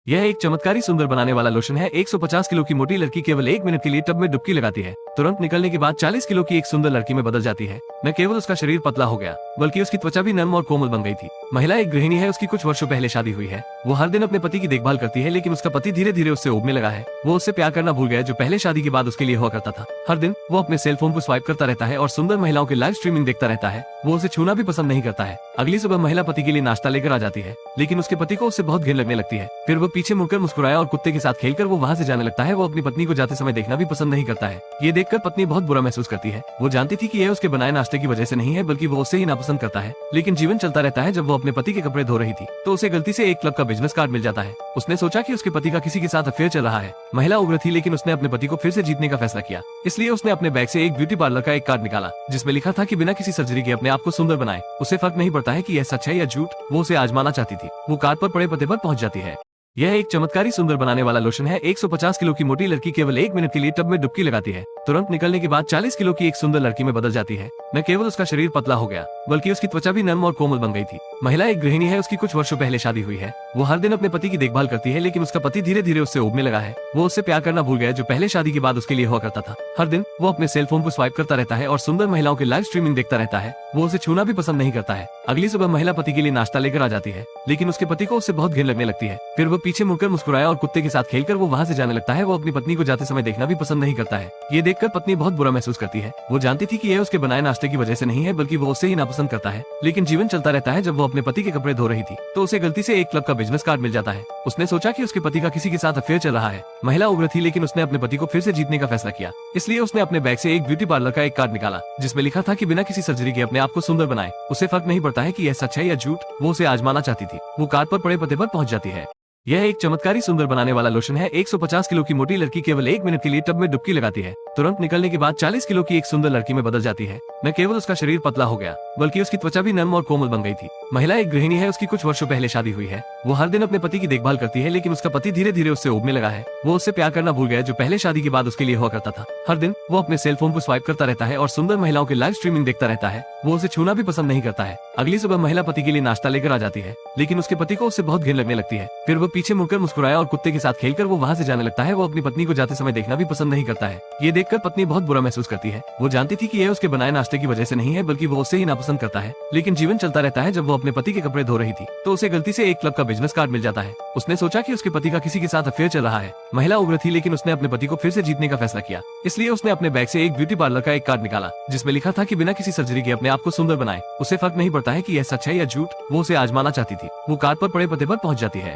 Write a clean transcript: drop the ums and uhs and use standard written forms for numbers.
यह एक चमत्कारी सुंदर बनाने वाला लोशन है। 150 किलो की मोटी लड़की केवल 1 मिनट के लिए टब में डुबकी लगाती है। तुरंत निकलने के बाद 40 किलो की एक सुंदर लड़की में बदल जाती है। न केवल उसका शरीर पतला हो गया, बल्कि उसकी त्वचा भी नर्म और कोमल बन गई थी। महिला एक गृहिणी है, उसकी कुछ वर्षों पहले शादी हुई है। वो हर दिन अपने पति की देखभाल करती है, लेकिन उसका पति धीरे धीरे उससे उबने लगा है। वो उससे प्यार करना भूल गया, जो पहले शादी के बाद उसके लिए हुआ करता था। हर दिन वो अपने सेल फोन को स्वाइप करता रहता है और सुंदर महिलाओं की लाइव स्ट्रीमिंग देखता रहता है। वो उसे छूना भी पसंद नहीं करता है। अगली सुबह महिला पति के लिए नाश्ता लेकर आ जाती है, लेकिन उसके पति को उससे बहुत घिन लगने लगती है। फिर वो पीछे मुड़कर मुस्कुराया और कुत्ते के साथ खेलकर वो वहाँ से जाने लगता है। वो अपनी पत्नी को जाते समय देखना भी पसंद नहीं करता है। ये देखकर पत्नी बहुत बुरा महसूस करती है। वो जानती थी कि यह उसके बनाए नाश्ते की वजह से नहीं है, बल्कि वो उससे ही नापसंद करता है। लेकिन जीवन चलता रहता है। जब वो अपने पति के कपड़े धो रही थी, तो उसे गलती से एक क्लब का बिजनेस कार्ड मिल जाता है। उसने सोचा कि उसके पति का किसी के साथ अफेयर चल रहा है। महिला उग्र थी, लेकिन उसने अपने पति को फिर से जीतने का फैसला किया। इसलिए उसने अपने बैग से एक ब्यूटी पार्लर का एक कार्ड निकाला, जिसमें लिखा था कि बिना किसी सर्जरी के अपने आप को सुंदर बनाए। उसे फर्क नहीं पड़ता है कि यह सच है या झूठ, वो उसे आजमाना चाहती थी। वो कार्ड पर पड़े पते पर पहुंच जाती है। यह एक चमत्कारी सुंदर बनाने वाला लोशन है। 150 किलो की मोटी लड़की केवल 1 मिनट के लिए टब में डुबकी लगाती है। तुरंत निकलने के बाद 40 किलो की एक सुंदर लड़की में बदल जाती है। न केवल उसका शरीर पतला हो गया, बल्कि उसकी त्वचा भी नर्म और कोमल बन गई थी। महिला एक गृहिणी है, उसकी कुछ वर्षों पहले शादी हुई है। वो हर दिन अपने पति की देखभाल करती है, लेकिन उसका पति धीरे धीरे उससे उबने लगा है। वो उससे प्यार करना भूल गया, जो पहले शादी के बाद उसके लिए हुआ करता था। हर दिन वो अपने सेल फोन को स्वाइप करता रहता है और सुंदर महिलाओं की लाइव स्ट्रीमिंग देखता रहता है। वो उसे छूना भी पसंद नहीं करता है। अगली सुबह महिला पति के लिए नाश्ता लेकर आ जाती है, लेकिन उसके पति को उससे बहुत घिन लगने लगती है। फिर वो पीछे मुड़कर मुस्कुराया और कुत्ते के साथ खेलकर वो वहाँ से जाने लगता है। वो अपनी पत्नी को जाते समय देखना भी पसंद नहीं करता है। ये देखकर पत्नी बहुत बुरा महसूस करती है। वो जानती थी कि यह उसके बनाए नाश्ते की वजह से नहीं है, बल्कि वो उससे ही नापसंद करता है। लेकिन जीवन चलता रहता है। जब वो अपने पति के कपड़े धो रही थी, तो उसे गलती से एक क्लब का बिजनेस कार्ड मिल जाता है। उसने सोचा कि उसके पति का किसी के साथ अफेयर चल रहा है। महिला उग्र थी, लेकिन उसने अपने पति को फिर से जीतने का फैसला किया। इसलिए उसने अपने बैग से एक ब्यूटी पार्लर का एक कार्ड निकाला, जिसमें लिखा था कि बिना किसी सर्जरी के अपने आप को सुंदर बनाए। उसे फर्क नहीं पड़ता है कि यह सच है या झूठ, वो उसे आजमाना चाहती थी। वो कार्ड पर पड़े पते पर पहुंच जाती है। यह एक चमत्कारी सुंदर बनाने वाला लोशन है। 150 किलो की मोटी लड़की केवल 1 मिनट के लिए टब में डुबकी लगाती है। तुरंत निकलने के बाद 40 किलो की एक सुंदर लड़की में बदल जाती है। न केवल उसका शरीर पतला हो गया, बल्कि उसकी त्वचा भी नर्म और कोमल बन गई थी। महिला एक गृहिणी है, उसकी कुछ वर्षों पहले शादी हुई है। वो हर दिन अपने पति की देखभाल करती है, लेकिन उसका पति धीरे धीरे उससे उबने लगा है। वो उससे प्यार करना भूल गया, जो पहले शादी के बाद उसके लिए हुआ करता था। हर दिन वो अपने सेल फोन को स्वाइप करता रहता है और सुंदर महिलाओं की लाइव स्ट्रीमिंग देखता रहता है। वो उसे छूना भी पसंद नहीं करता है। अगली सुबह महिला पति के लिए नाश्ता लेकर आ जाती है, लेकिन उसके पति को उससे बहुत घिन लगने लगती है। फिर वो पीछे मुड़कर मुस्कुराया और कुत्ते के साथ खेलकर वो वहाँ से जाने लगता है। वो अपनी पत्नी को जाते समय देखना भी पसंद नहीं करता है। ये देखकर पत्नी बहुत बुरा महसूस करती है। वो जानती थी कि यह उसके बनाए नाश्ते की वजह से नहीं है, बल्कि वो उससे ही नापसंद करता है। लेकिन जीवन चलता रहता है। जब वो अपने पति के कपड़े धो रही थी, तो उसे गलती से एक क्लब का बिजनेस कार्ड मिल जाता है। उसने सोचा कि उसके पति का किसी के साथ अफेयर चल रहा है। महिला उग्र थी, लेकिन उसने अपने पति को फिर से जीतने का फैसला किया। इसलिए उसने अपने बैग से एक ब्यूटी पार्लर का एक कार्ड निकाला, जिसमें लिखा था कि बिना किसी सर्जरी के अपने आप को सुंदर बनाए। उसे फर्क नहीं पड़ता है कि यह सच है या झूठ, वो उसे आजमाना चाहती थी। वो कार्ड पर पड़े पते पर पहुंच जाती है।